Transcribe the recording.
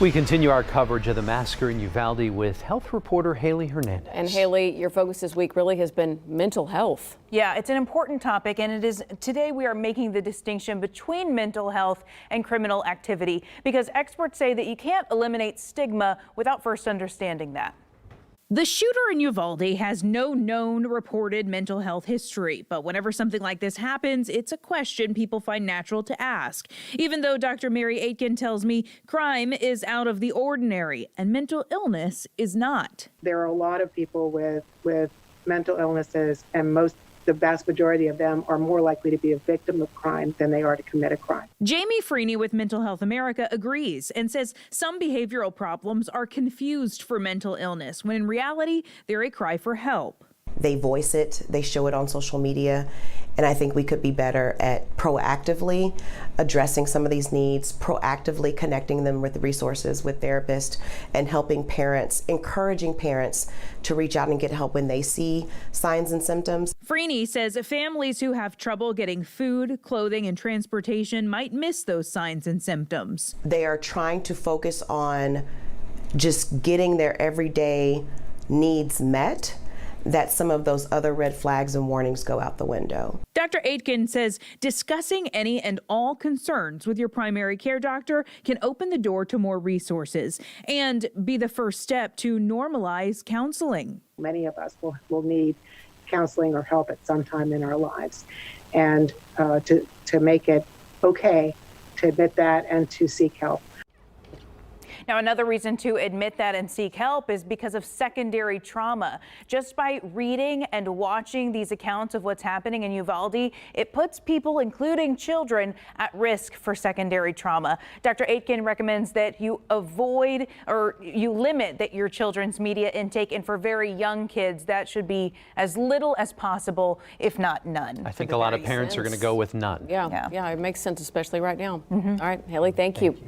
We continue our coverage of the massacre in Uvalde with health reporter Haley Hernandez. And Haley, your focus this week really has been mental health. Yeah, it's an important topic, and it is today we are making the distinction between mental health and criminal activity because experts say that you can't eliminate stigma without first understanding that. The shooter in Uvalde has no known reported mental health history, but whenever something like this happens, it's a question people find natural to ask. Even though Dr. Mary Aitken tells me crime is out of the ordinary and mental illness is not. There are a lot of people with mental illnesses, and the vast majority of them are more likely to be a victim of crime than they are to commit a crime. Jamie Freeney with Mental Health America agrees and says some behavioral problems are confused for mental illness when in reality they're a cry for help. They voice it, they show it on social media, and I think we could be better at proactively addressing some of these needs, proactively connecting them with resources, with therapists, and helping parents, encouraging parents to reach out and get help when they see signs and symptoms. Freeney says families who have trouble getting food, clothing, and transportation might miss those signs and symptoms. They are trying to focus on just getting their everyday needs met, that some of those other red flags and warnings go out the window. Dr. Aitken says discussing any and all concerns with your primary care doctor can open the door to more resources and be the first step to normalize counseling. Many of us will need counseling or help at some time in our lives, and to make it okay to admit that and to seek help. Now, another reason to admit that and seek help is because of secondary trauma. Just by reading and watching these accounts of what's happening in Uvalde, it puts people, including children, at risk for secondary trauma. Dr. Aitken recommends that you avoid or you limit that your children's media intake, and for very young kids, that should be as little as possible, if not none. I think a lot of parents are going to go with none. Yeah, it makes sense, especially right now. All right, Haley, thank you.